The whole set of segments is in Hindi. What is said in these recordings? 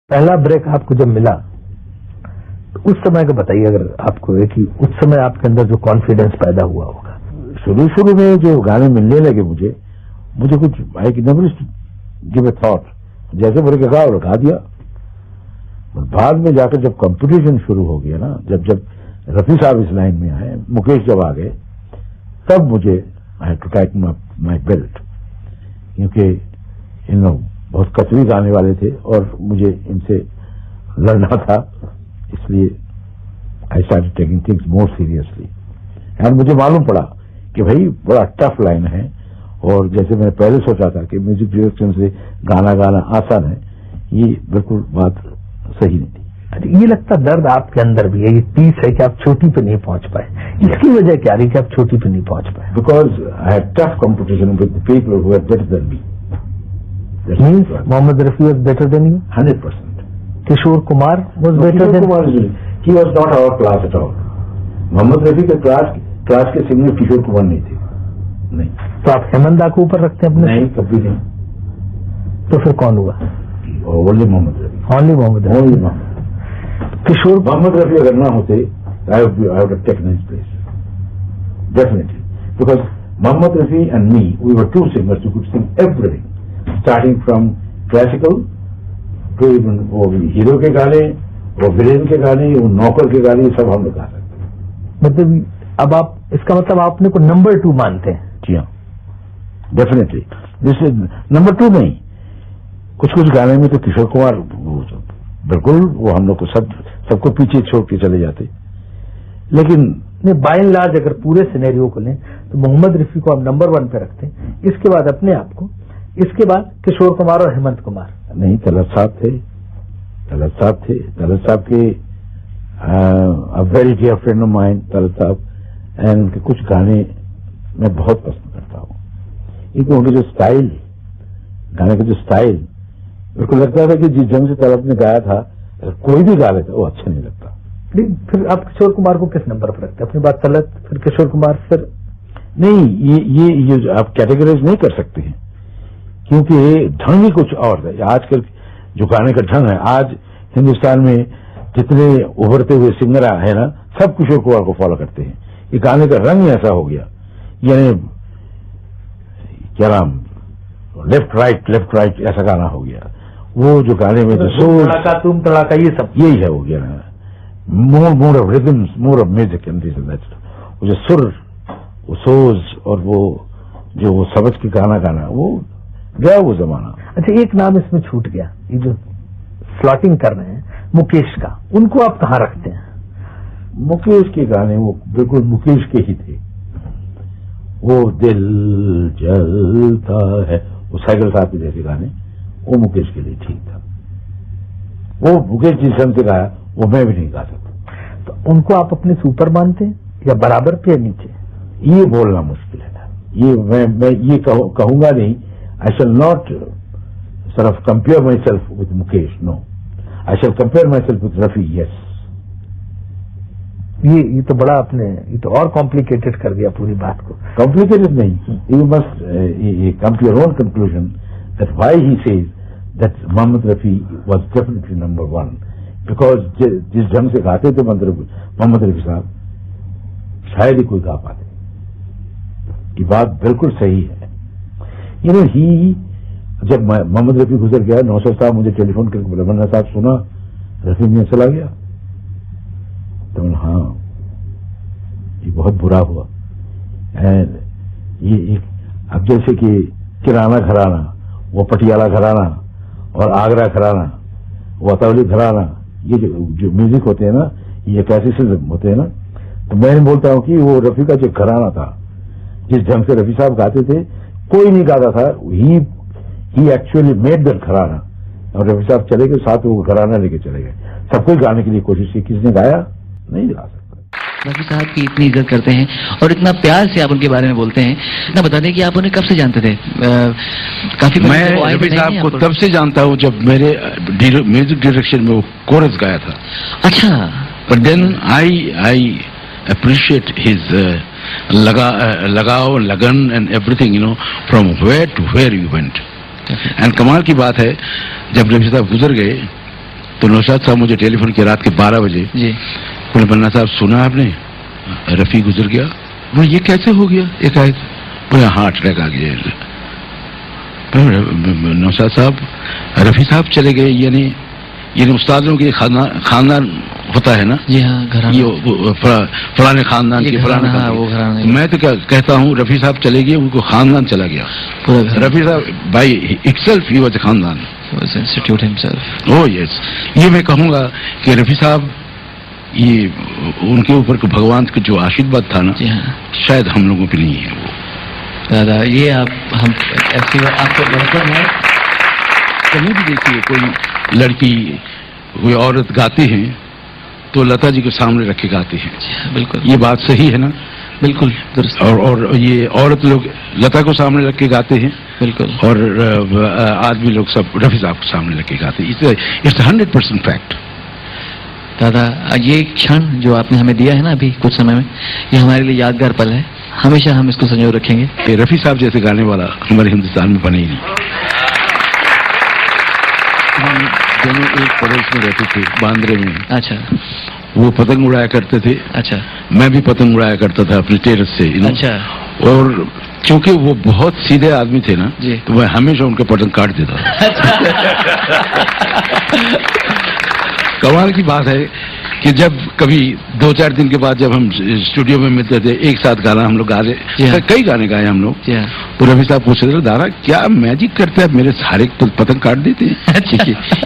पहला ब्रेक आपको जब मिला तो उस समय का बताइए, अगर आपको है कि उस समय आपके अंदर जो कॉन्फिडेंस पैदा हुआ होगा। शुरू में जो गाने मिलने लगे मुझे कुछ I never give a thought, जैसे मेरे कहा और लगा दिया। बाद में जाकर जब कंपटीशन शुरू हो गया ना, जब रफी साहब इस लाइन में आए, मुकेश जब आ गए, तब मुझे I had to tighten my belt, क्योंकि इन लोग बहुत कचरी गाने वाले थे और मुझे इनसे लड़ना था, इसलिए I started taking things more seriously. And मुझे मालूम पड़ा कि भाई बड़ा टफ लाइन है, और जैसे मैंने पहले सोचा था कि म्यूजिक डायरेक्शन से गाना गाना आसान है, ये बिल्कुल बात सही नहीं थी। ये लगता दर्द आपके अंदर भी है, ये पीस है कि आप चोटी पे नहीं पहुंच पाए, इसकी वजह क्या रही कि आप चोटी पे नहीं पहुंच पाए? Because I had tough competition with people who are better than me. Means Mohammed Rafi was better than you? 100%. Kishore Kumar was better than? He was not our class at all. Mohammed Rafi के क्लास के सिंगर किशोर कुमार नहीं थे, नहीं। तो आप हेमंत दा को ऊपर रखते हैं अपने? नहीं, कभी नहीं। तो फिर कौन हुआ? Only Mohammed Rafi. Only Mohammed Rafi. Only Mohammed. Kishore Mohammed Rafi अगर ना होते, I would have taken his place definitely, because Mohammed Rafi and me, we were two singers who could sing everything, starting from classical to even वो हीरो के गाने, वो विलेन के गाने, वो नौकर के गाने, सब हम लोग गा सकते हैं। मतलब अब आप, इसका मतलब आप अपने को नंबर 2 मानते हैं? जी हाँ, डेफिनेटली। दिस इज नंबर 2 नहीं, कुछ गाने में तो किशोर कुमार बिल्कुल वो हम लोग को सबको पीछे छोड़ के चले जाते, लेकिन बाय एंड लार्ज अगर पूरे सिनेरियो को लें तो मोहम्मद रफी को आप नंबर 1 पे रखते हैं, इसके बाद अपने आप को, इसके बाद किशोर कुमार और हेमंत कुमार? नहीं, तलत साहब थे। तलत साहब के very dear friend of mine, Talat साहब, एंड उनके कुछ गाने मैं बहुत पसंद करता हूँ, क्योंकि उनके जो स्टाइल, गाने का जो स्टाइल, मेरे को लगता था कि जिस ढंग से तलत ने गाया था, कोई भी गा लेता वो अच्छा नहीं लगता। फिर आप किशोर कुमार को किस नंबर पर रखते हैं? अपनी बात तलत, फिर किशोर कुमार, फिर? नहीं, ये आप कैटेगराइज नहीं कर सकते हैं, क्योंकि ढंग ही कुछ और है। आजकल जो गाने का ढंग है, आज हिंदुस्तान में जितने उभरते हुए सिंगर है ना, सब किशोर कुमार को फॉलो करते हैं। ये गाने का रंग ऐसा हो गया, यानी क्या नाम, लेफ्ट राइट ऐसा गाना हो गया। वो जो गाने में जो तड़ाका तुम तड़ाका, ये सब यही है हो गया ना, more of rhythms, more of music and this and that. वो जो सुर, वो सोज, और वो जो वो समझ के गाना गाना, वो गया वो जमाना। अच्छा, एक नाम इसमें छूट गया, ये जो स्लॉटिंग कर रहे हैं मुकेश का, उनको आप कहाँ रखते हैं? मुकेश के गाने वो बिल्कुल मुकेश के ही थे। वो दिल जलता है, वो साइकिल साहब के जैसे गाने, वो मुकेश के लिए ठीक था। वो मुकेश जिस ढंग से गाया वो मैं भी नहीं गा सकता। तो उनको आप अपने सुपर मानते हैं या बराबर पे या नीचे? ये बोलना मुश्किल है। ये मैं ये कहूंगा नहीं। I shall not sort of compare myself with Mukesh, no. I shall compare myself with Rafi, yes. ये तो बड़ा आपने, ये तो और कॉम्प्लिकेटेड कर दिया पूरी बात को। Complicated नहीं, you must come to your own conclusion that why he says that Mohammed Rafi was definitely number 1, because जिस ढंग से गाते थे मोहम्मद रफी साहब, शायद ही कोई गा पाते। ये बात बिल्कुल सही है। ही जब मोहम्मद रफी गुजर गया, नौसर साहब मुझे टेलीफोन करके बोला, मन्ना साहब सुना रफी में चला गया? तो हाँ, ये बहुत बुरा हुआ। एंड ये अब जैसे कि किराना घराना, वो पटियाला घराना और आगरा घराना, वो अतौली घराना, ये जो म्यूजिक होते हैं ना, ये कैसे होते हैं ना, तो मैं बोलता हूँ कि वो रफी का जो घराना था, जिस ढंग से रफी साहब गाते थे, कोई नहीं गाता था। ही एक्चुअली मेड दैट घराना, और रफी साहब चले गए, साथ वो घराना लेके चले गए। सब कोई गाने के लिए कोशिश की, किसने गाया? नहीं गा सकता। रफी साहब की इतनी इज्जत करते हैं और इतना प्यार से आप उनके बारे में बोलते हैं, इतना बता दें कि आप उन्हें कब से जानते थे? काफी मैं रफी साहब को तब से जानता हूँ जब मेरे म्यूजिक डायरेक्शन में वो कोरस गाया था। अच्छा। But then I appreciate his लगाओ, लगन and everything, you know, from where to where you went. And कमाल की बात है, जब रफी साहब गुजर गए तो नौशाद साहब मुझे टेलीफोन किया रात के 12 बजे। जी। बोले मन्ना साहब सुना आपने रफी गुजर गया? बोले ये कैसे हो गया एकाएक? बोले हार्ट अटैक आ गया। नौशाद साहब रफी साहब चले गए, यानी उस्तादों के खानदान होता है ना। जी हाँ, घराना, ये फलाने खानदान के फलाने हाँ, वो घराना। मैं तो क्या कहता हूँ, रफी साहब चले गए, उनको खानदान चला गया पूरा। रफी साहब by itself he was a खानदान, इंस्टीट्यूट हिमसेल्फ। Oh yes. ये मैं कहूँगा कि रफी साहब, ये उनके ऊपर भगवान का जो आशीर्वाद था ना, जी हाँ, शायद हम लोगों पे नहीं है वो। दादा ये हम ऐसी आपको बर्तन है। कहीं भी देखिए कोई लड़की कोई औरत गाती है तो लता जी को सामने रख के गाती है। बिल्कुल, ये बात सही है ना? बिल्कुल दुरुस्त। और ये औरत लोग लता को सामने रख के गाते हैं, बिल्कुल, और आदमी लोग सब रफी साहब को सामने रख के गाते हैं। It's 100% fact. दादा ये क्षण जो आपने हमें दिया है ना अभी कुछ समय में, ये हमारे लिए यादगार पल है, हमेशा हम इसको संजो रखेंगे। रफी साहब जैसे गाने वाला हमारे हिंदुस्तान में बने ही नहीं। हम दोनों एक पड़ोस में रहते थे, बांद्रे में। अच्छा। वो पतंग उड़ाया करते थे, अच्छा, मैं भी पतंग उड़ाया करता था अपने टेरेस से। अच्छा। और क्योंकि वो बहुत सीधे आदमी थे ना, जी, तो मैं हमेशा उनके पतंग काट देता था। कमाल की बात है कि जब कभी 2-4 दिन के बाद जब हम स्टूडियो में मिलते थे, एक साथ गाना हम लोग गा रहे, कई गाने गाए हम लोग, तो रफी साहब पूछ रहे थे, दादा क्या मैजिक करते हैं, मेरे सारे पतंग काट देते हैं।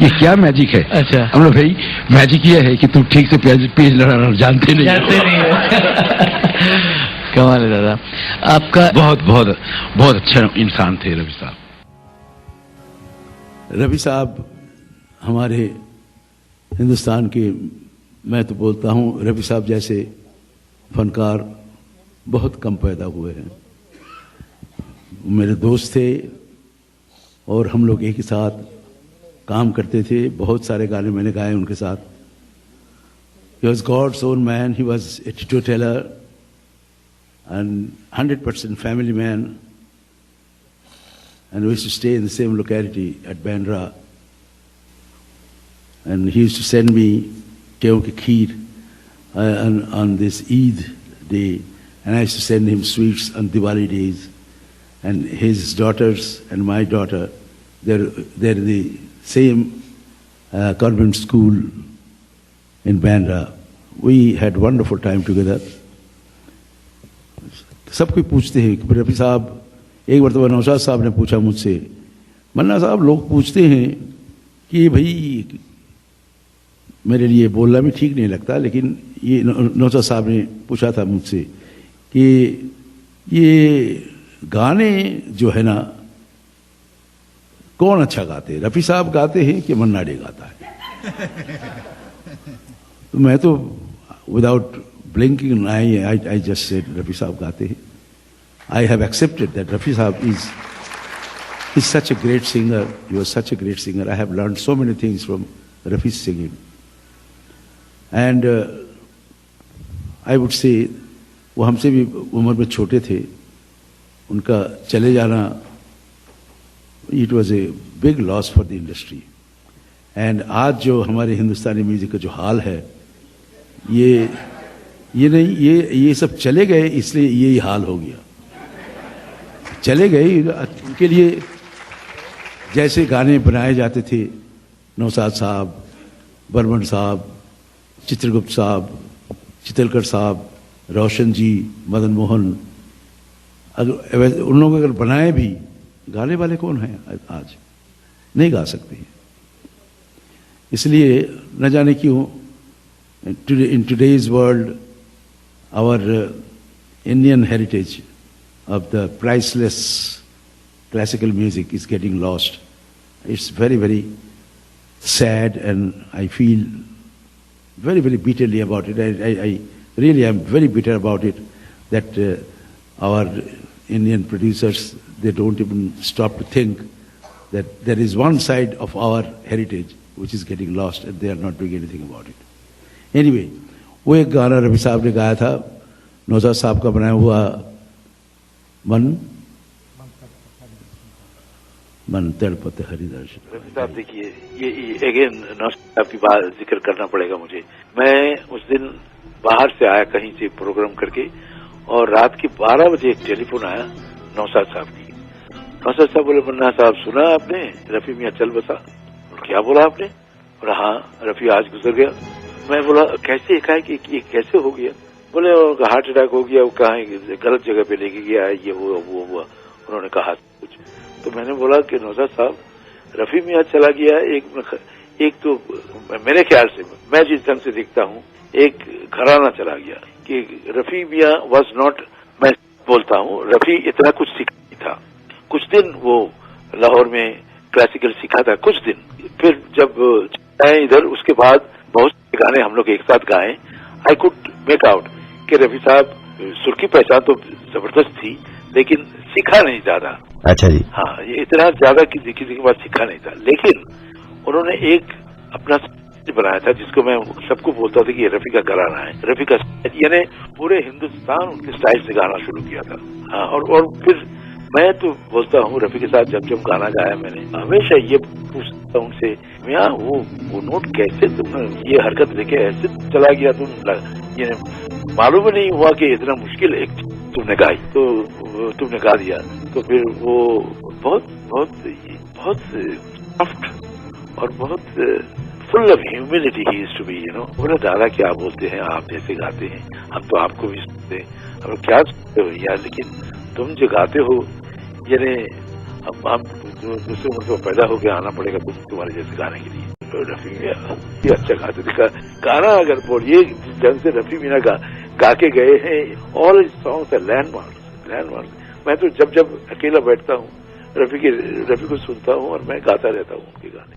ये क्या मैजिक है? अच्छा। हम लोग भाई मैजिक ये है कि तू ठीक से पेज लड़ाना जानते नहीं कमाल है दादा आपका। बहुत बहुत बहुत अच्छा इंसान थे रफी साहब। रफी साहब हमारे हिंदुस्तान के, मैं तो बोलता हूँ रफी साहब जैसे फनकार बहुत कम पैदा हुए हैं। मेरे दोस्त थे और हम लोग एक ही साथ काम करते थे, बहुत सारे गाने मैंने गाए उनके साथ। He was God's own man, he was a teetotaler and 100% family man, and we used to stay in the same locality at Bandra, and he used to send me गेहूं की खीर on this Eid day, and I used to send him sweets on Diwali days. And his daughters and my daughter, they're in the same convent school in Bandra. We had wonderful time together. सब कोई पूछते हैं कि रफी साहब, एक बार तो नौशाद साहब ने पूछा मुझसे, मन्ना साहब लोग पूछते हैं कि भाई मेरे लिए बोलना भी ठीक नहीं लगता, लेकिन ये नौशाद साहब ने पूछा था मुझसे कि ये गाने जो है ना कौन अच्छा गाते हैं, रफी साहब गाते हैं कि मन्ना डे गाता है? तो मैं तो without blinking an eye, I just said, Rafi Saab gaate hain. I have accepted that Rafi Saab is such a great singer. He was such a great singer. I have learned so many things from Rafi's singing. And I would say, वो हमसे भी उम्र में छोटे थे, उनका चले जाना, it was a big loss for the industry. And आज जो हमारे हिंदुस्तानी म्यूजिक का जो हाल है, ये सब चले गए, इसलिए यही हाल हो गया। चले गए, उनके लिए जैसे गाने बनाए जाते थे, नौशाद साहब, बर्मन साहब, चित्रगुप्त साहब, चितलकर साहब, रोशन जी, मदन मोहन, अगर उन लोग अगर बनाए भी, गाने वाले कौन हैं आज? नहीं गा सकते। इसलिए न जाने क्यों in today's world, our Indian heritage of the priceless classical music is getting lost. It's very, very sad, and I feel very, very bitterly about it. I really am very bitter about it, that our Indian producers, they don't even stop to think that there is one side of our heritage which is getting lost, and they are not doing anything about it. Anyway, वो एक गाना रफी साहब ने गाया था, नौशाद साहब का बनाया हुआ मन तड़पते हरिदर्शन। रफी साहब देखिए, ये अगेन नॉस्टैल्जिया की बात जिक्र करना पड़ेगा मुझे। मैं उस दिन बाहर से आया कहीं से प्रोग्राम करके, और रात के 12 बजे एक टेलीफोन आया नौशाद साहब की। नौशाद साहब बोले, मन्ना साहब सुना आपने, रफी मियाँ चल बसा। क्या बोला आपने? बोला हाँ, रफी आज गुजर गया। मैं बोला कैसे, ये कैसे हो गया? बोले हार्ट अटैक हो गया, वो कहाँ गलत जगह पे लेके गया है, ये वो हुआ। उन्होंने कहा कुछ। तो मैंने बोला कि नौशाद साहब, रफी मियाँ चला गया, एक तो मेरे ख्याल से, मैं जिस ढंग से देखता हूँ, एक घराना चला गया कि रफी मियाँ वॉज नॉट, मैं बोलता हूँ रफी इतना कुछ सीखा नहीं था। कुछ दिन वो लाहौर में क्लासिकल सीखा था, कुछ दिन। फिर जब आए इधर, उसके बाद बहुत से गाने हम लोग एक साथ गाए। आई कुड मेक आउट कि रफी साहब सुर की पहचान तो जबरदस्त थी, लेकिन सीखा नहीं ज्यादा। अच्छा जी। हाँ, ये इतना ज्यादा किसी के पास सीखा नहीं था। लेकिन उन्होंने एक अपना बनाया था, जिसको मैं सबको बोलता था कि ये रफी का घराना है, रफी का, यानी पूरे हिंदुस्तान उनके स्टाइल से गाना शुरू किया था। हाँ, और फिर मैं तो बोलता हूँ रफी के साथ जब गाना गाया मैंने, हमेशा ये पूछता हूँ उनसे, मियाँ वो नोट कैसे तुमने ये हरकत लेके ऐसे चला गया, ये मालूम ही नहीं हुआ कि इतना मुश्किल एक तुमने गाई, तो तुमने गा दिया। तो फिर वो बहुत बहुत बहुत सॉफ्ट और बहुत full of humility he is to be, बोला दादा क्या बोलते हैं आप, जैसे गाते हैं हम तो आपको भी सुनते हैं, हम क्या सुनते हो यार, लेकिन तुम जो गाते हो, यानी हम दूसरे मुल्क में पैदा होकर आना पड़ेगा तुम्हारे जैसे गाने के लिए। तो रफी मियाँ ये अच्छा गाते थे गाना, अगर बोलिए ढंग से रफी मियाँ गा के गए हैं, ऑल सॉन्ग्स है लैंडमार्क। मैं तो जब अकेला बैठता हूँ रफी को सुनता हूँ और मैं गाता रहता हूँ उनके गाने।